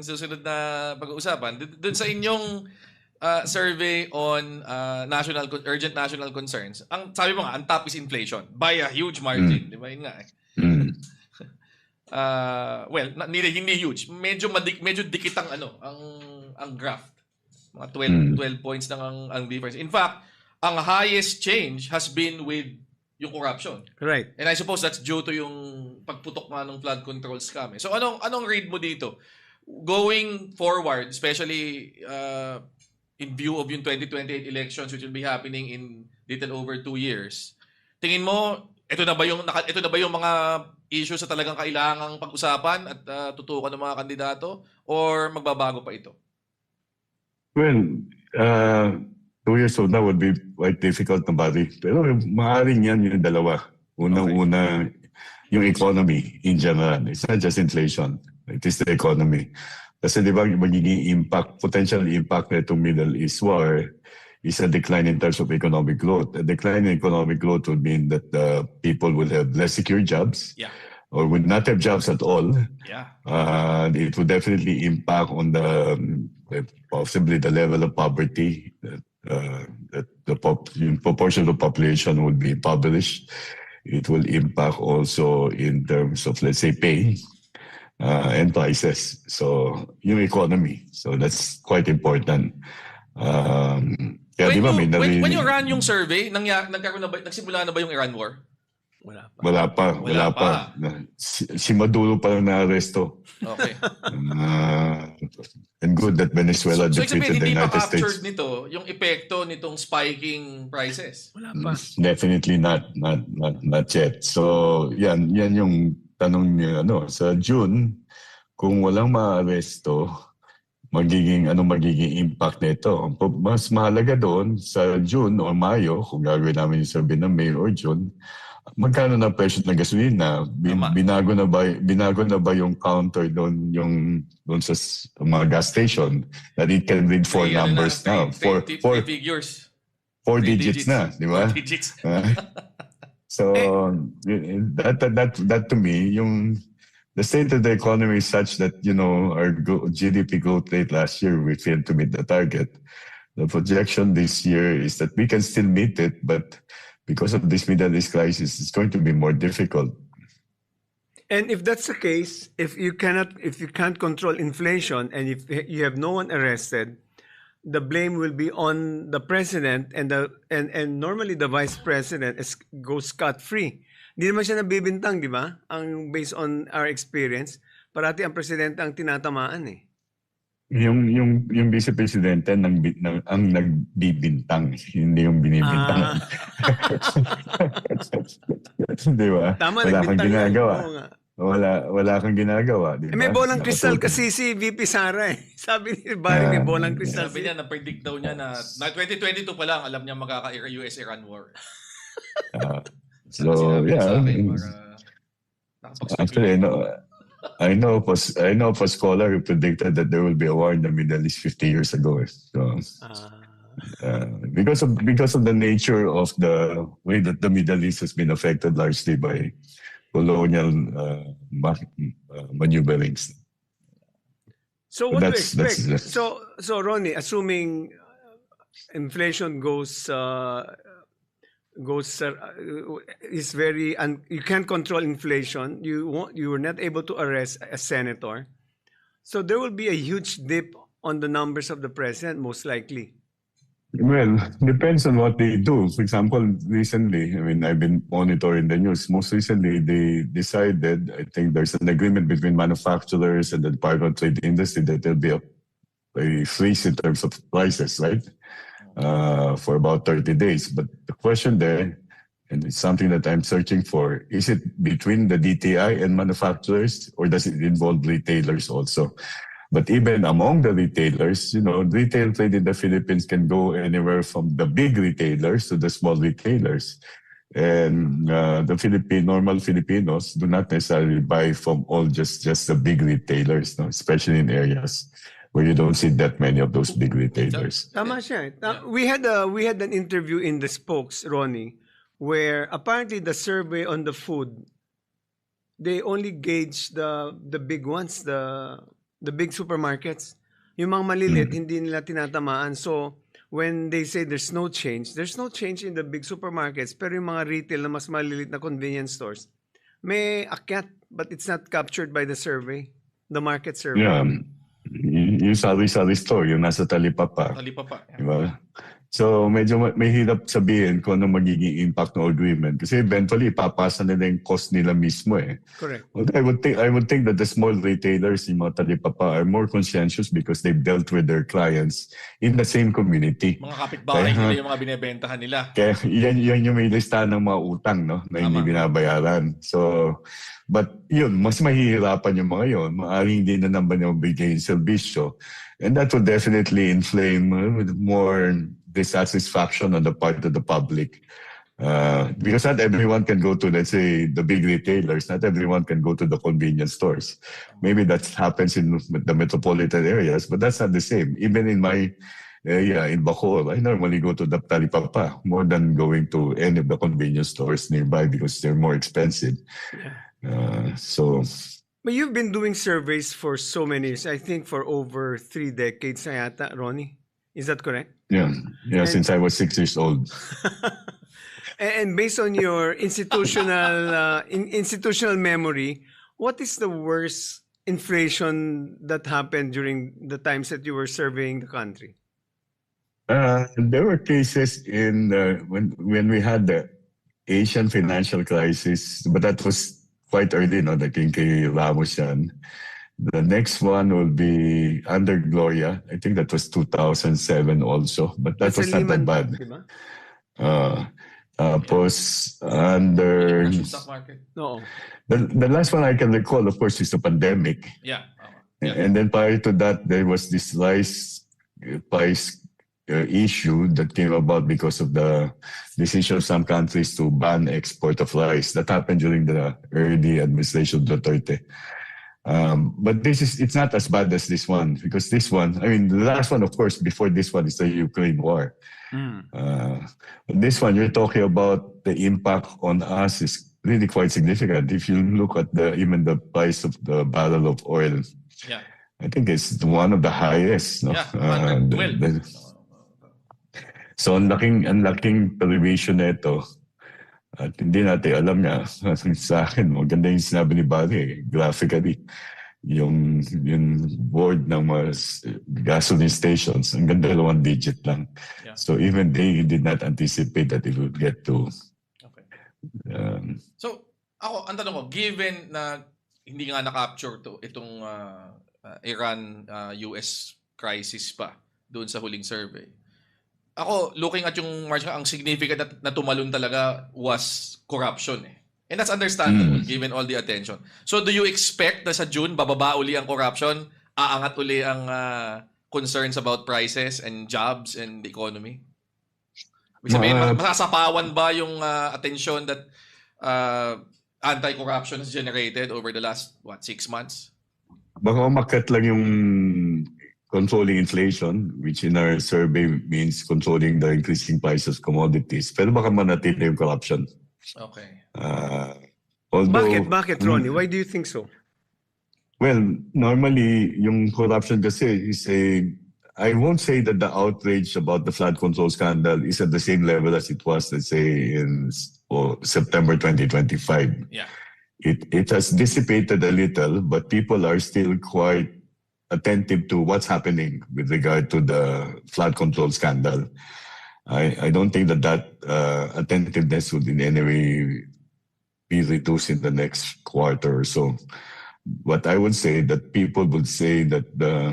susunod na pag-uusapan. Doon sa inyong survey on urgent national concerns, sabi mo nga, ang top is inflation by a huge margin. Di ba? Yun nga eh. Well, hindi huge. Medyo dikit ang ang graph. Mga 12 points lang ang difference. In fact, ang highest change has been with yung corruption. Right. And I suppose that's due to yung pagputok nga ng flood control scam. So anong read mo dito? Going forward, especially in view of yung 2028 elections which will be happening in little over 2 years. Tingin mo ito na ba yung mga issues na talagang kailangang pag-usapan at tutukan ng mga kandidato or magbabago pa ito? Well, 2 years old na would be quite difficult na body. Pero maaaring yan yung dalawa. Unang-una, yung economy in general. It's not just inflation. It is the economy. Kasi di ba magiging potential impact na itong Middle East war is a decline in terms of economic growth. A decline in economic growth would mean that people will have less secure jobs. Yeah. Or would not have jobs at all. Yeah. It would definitely impact on possibly the level of poverty that the proportion of the population would be impoverished. It will impact also in terms of, let's say, pay and prices. So, yung economy. So, that's quite important. When you ran yung survey, nagsimula na ba yung Iran war? Wala pa. Si Maduro pa lang na-aresto. Okay. And good that Venezuela defeated the United States. Hindi ma-captured nito yung epekto nitong spiking prices? Wala pa. Definitely not yet. So, yan yung tanong niya. Sa June, kung walang ma-aresto, magiging impact nito. Mas mahalaga doon sa June o Mayo, kung gagawin namin yung survey ng May or June, magkano na presyo ng gasolina? Binago na ba yung counter doon sa mga gas station that it can read 4 numbers now? 4 figures. 4 digits na, di ba? 4 digits. So that to me, the state of the economy is such that our GDP growth rate last year we failed to meet the target. The projection this year is that we can still meet it, but because of this Middle East crisis, it's going to be more difficult. And if that's the case, if you can't control inflation and if you have no one arrested, the blame will be on the president and normally the vice president goes scot-free. Hindi naman siya nabibintang, di ba? Based on our experience, parati ang presidente ang tinatamaan eh. Yung vice presidente ang nagbibintang, hindi yung binibintang. Di ba? Tama, wala kang ginagawa. Wala kang ginagawa. Diba? May bolang kristal kasi si VP Sara eh. Sabi ni Barry, may bolang kristal. Sabi niya, na-predict daw niya na 2022 pa lang, alam niya US-Iran war. So, yeah. Actually, I know of a scholar who predicted that there will be a war in the Middle East 50 years ago. So, because of the nature of the way that the Middle East has been affected largely by colonial maneuverings. So what do you expect? So Ronnie, assuming inflation is very, and you can't control inflation. You were not able to arrest a senator, so there will be a huge dip on the numbers of the president, most likely. Well, depends on what they do. For example, recently, I've been monitoring the news. Most recently, they decided, I think there's an agreement between manufacturers and the Department of Trade Industry that there'll be a freeze in terms of prices, right? For about 30 days. But the question there, and it's something that I'm searching for, is it between the DTI and manufacturers, or does it involve retailers also? But even among the retailers, retail trade in the Philippines can go anywhere from the big retailers to the small retailers. And the normal Filipinos do not necessarily buy from all just the big retailers, especially in areas where you don't see that many of those big retailers. Tama siya. We had an interview in the Spokes, Ronnie, where apparently the survey on the food, they only gauge the big ones, the the big supermarkets. Yung mga malilit, hindi nila tinatamaan. So, when they say there's no change in the big supermarkets, pero yung mga retail na mas malilit na convenience stores, may akyat, but it's not captured by the survey, the market survey. Yeah. Yung sari-sari store, yung nasa talipapa. Talipapa. Diba? So, medyo may hirap sabihin kung ano magiging impact ng agreement. Kasi eventually, ipapasa nila yung cost nila mismo eh. Correct. Well, I would think that the small retailers, yung mga talipapa, are more conscientious because they've dealt with their clients in the same community. Mga kapitbahay nila yung mga binebentahan nila. Kaya yan yung may listahan ng mga utang, no? Na hindi Tama. binabayaran. So, but yun, mas mahihirapan yung mga yun. Maaaring hindi na naman yung bigay yung serbisyo. And that would definitely inflame with more dissatisfaction on the part of the public. Because not everyone can go to, let's say, the big retailers. Not everyone can go to the convenience stores. Maybe that happens in the metropolitan areas, but that's not the same. Even in my area, in Bacoor, I normally go to the Talipapa more than going to any of the convenience stores nearby because they're more expensive. But you've been doing surveys for so many years, I think for over 3 decades na yata, Ronnie. Is that correct? Yeah, since I was 6 years old. And based on your institutional memory, what is the worst inflation that happened during the times that you were surveying the country? There were cases in when we had the Asian financial crisis, but that was quite early, no? Like in kay Ramos yan. The next one will be under Gloria. I think that was 2007 also, but that was not that bad. Diba? Tapos under Stock market. No. the last one I can recall, of course, is the pandemic. Yeah. And then prior to that, there was this price issue that came about because of the decision of some countries to ban export of rice. That happened during the early administration of Duterte. But it's not as bad as this one, because this one, I mean, the last one, of course, before this one is the Ukraine war. This one, you're talking about the impact on us is really quite significant. If you look at even the price of the barrel of oil, Yeah. I think it's one of the highest. No? Yeah, 112. So, ang laking television na ito. At hindi natin alam niya. Sa akin, maganda yung sinabi ni Barry, graphically. Yung board ng mga gasoline stations, ang ganda 2 digit lang. Yeah. So even they did not anticipate that it would get to... Okay. So, ang tanong ko, given na hindi nga na-capture itong Iran-US crisis pa doon sa huling survey, ako, looking at yung margin, ang significant na tumalon talaga was corruption eh. And that's understandable given all the attention. So do you expect na sa June, bababa uli ang corruption? Aangat uli ang concerns about prices and jobs and the economy? Ibig sabihin, masasapawan ba yung attention that anti-corruption has generated over the last, 6 months? Baka umakyat lang yung controlling inflation, which in our survey means controlling the increasing prices of commodities. Pero baka manatili yung corruption. Okay. Although, Bakit, Ronnie? Why do you think so? Well, normally, yung corruption kasi is I won't say that the outrage about the flood control scandal is at the same level as it was, let's say, in September 2025. Yeah. It has dissipated a little, but people are still quite attentive to what's happening with regard to the flood control scandal. I don't think that attentiveness would in any way be reduced in the next quarter or so. But I would say that people would say that the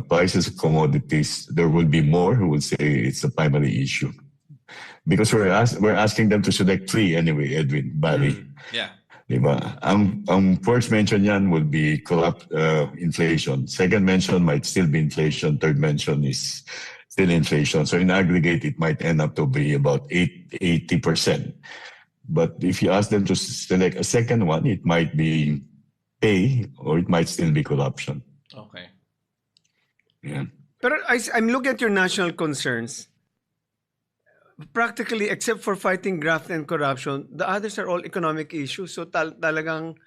prices of commodities, there will be more who would say it's a primary issue. Because we're asking them to select 3 anyway, Edwin, Barry. Yeah. Diba? Ang first mention yan will be inflation. Second mention might still be inflation. Third mention is still inflation. So in aggregate, it might end up to be about 80%. But if you ask them to select a second one, it might be pay or it might still be corruption. Okay. Yeah. Pero I'm looking at your national concerns. Practically, except for fighting graft and corruption, the others are all economic issues. So talagang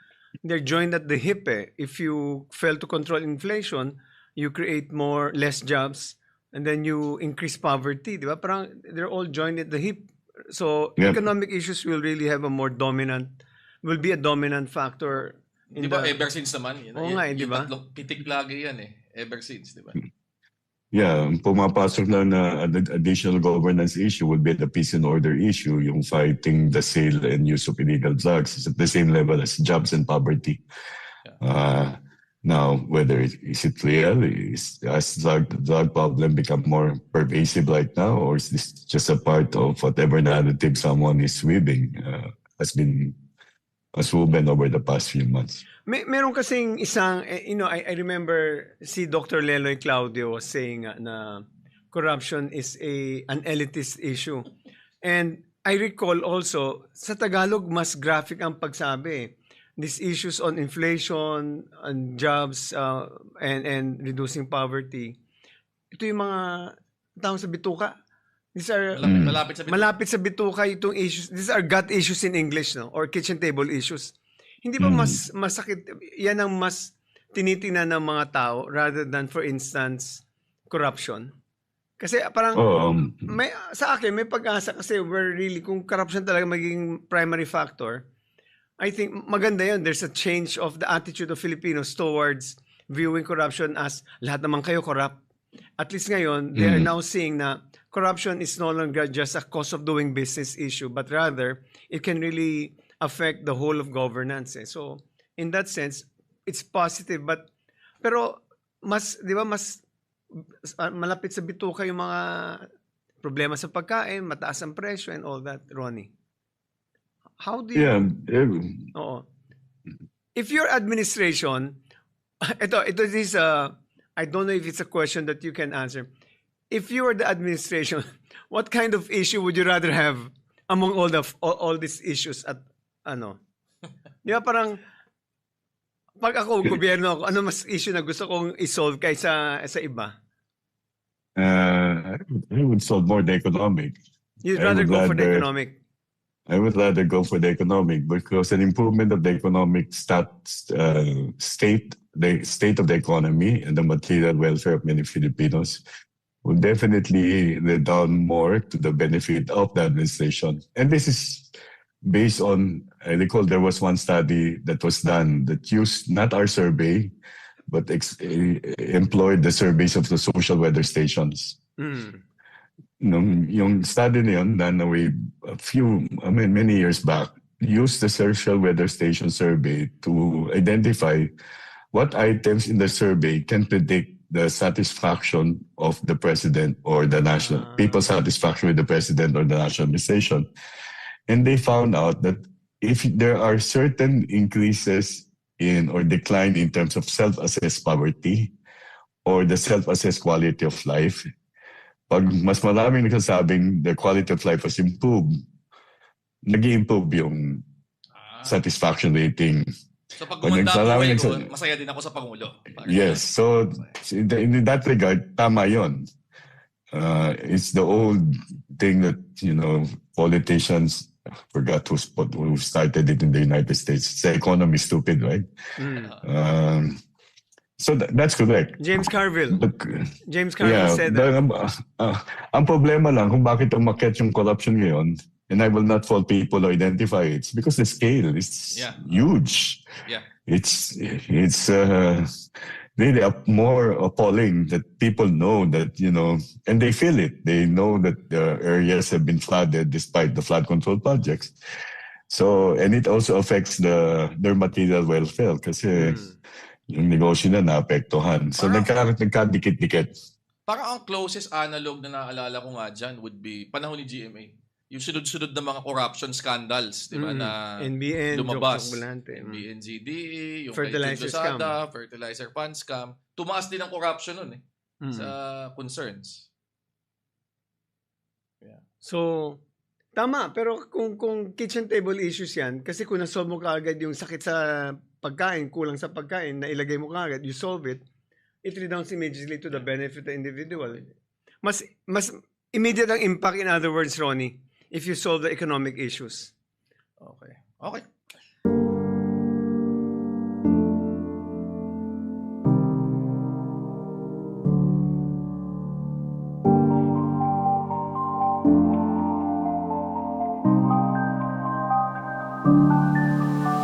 they're joined at the hip eh. If you fail to control inflation, you create less jobs, and then you increase poverty, di ba? Parang they're all joined at the hip. So Yep. economic issues will really have will be a dominant factor Di in ba the. ever since naman? Yun, Oo nga eh, di yung ba? tatlong pitik lagi yan eh. Ever since, di ba? Yeah, pumapasok lang na additional governance issue would be the peace and order issue, yung fighting the sale and use of illegal drugs is at the same level as jobs and poverty. Now, whether is it real, has drug problem become more pervasive right now, or is this just a part of whatever narrative someone is weaving has been woven over the past few months? Meron kasing isang, I remember si Dr. Leloy Claudio was saying na corruption is an elitist issue. And I recall also, sa Tagalog, mas graphic ang pagsabi. These issues on inflation, on jobs, and reducing poverty. Ito yung mga tao sa bituka. These are Malapit sa bituka. malapit sa bituka itong issues. These are gut issues in English, no? Or kitchen table issues. Hindi ba mas masakit, yan ang mas tinitingnan ng mga tao rather than, for instance, corruption? Kasi parang, sa akin, may pag-asa kasi kung corruption talaga magiging primary factor, I think maganda yun. There's a change of the attitude of Filipinos towards viewing corruption as lahat naman kayo corrupt. At least ngayon, they are now seeing na corruption is no longer just a cost of doing business issue, but rather, it can really affect the whole of governance. So, in that sense, it's positive. Pero, di ba, mas malapit sa bituka yung mga problema sa pagkain, mataas ang presyo and all that, Ronnie. How do you... Oo. If your administration, ito is I don't know if it's a question that you can answer. If you were the administration, what kind of issue would you rather have among all these issues at Di ba parang pag ako gobyerno ako, ano mas issue na gusto kong i-solve kaysa sa iba? I would solve more the economic. You'd rather go for the economic. I would rather go for the economic because an improvement of the economic state of the economy and the material welfare of many Filipinos would definitely redound more to the benefit of the administration. And this is based on, I recall there was one study that was done that used not our survey, but employed the surveys of the social weather stations. Yung study na yun, done many years back, used the social weather station survey to identify what items in the survey can predict the satisfaction of the president or the people's satisfaction with the president or the national administration. And they found out that if there are certain increases in or decline in terms of self-assessed poverty or the self-assessed quality of life, pag mas maraming nagsasabing the quality of life was improved, nag-improve yung satisfaction rating. So pag gumanda ang buhay ko, masaya din ako sa Pangulo. Yes. So in that regard, tama yun. It's the old thing that, politicians, forgot who started it in the United States. It's the economy stupid, right? So that's correct. James Carville. James Yeah, Carville said that. Ang problema lang kung bakit umakyat yung corruption ngayon, and I will not fault people who identify it, it's because the scale is huge. Yeah. It's really more appalling that people know that, and they feel it. They know that the areas have been flooded despite the flood control projects. So, and it also affects their material welfare kasi yung negosyo na naapektuhan. So, nagkadikit-dikit. Parang ang closest analog na naalala ko nga dyan would be panahon ni GMA. Yung sunod-sunod na mga corruption scandals, di ba, na NBN, lumabas. NBN, ZDE, yung fertilizer scam. Fertilizer fund scam. Tumaas din ang corruption nun sa concerns. Yeah. So, tama. Pero kung kitchen table issues yan, kasi kung nasolve mo kaagad yung sakit sa pagkain, kulang sa pagkain, na ilagay mo kaagad, you solve it, it redounds immediately to the benefit of the individual. Mas immediate ang impact, in other words, Ronnie, if you solve the economic issues. Okay. you.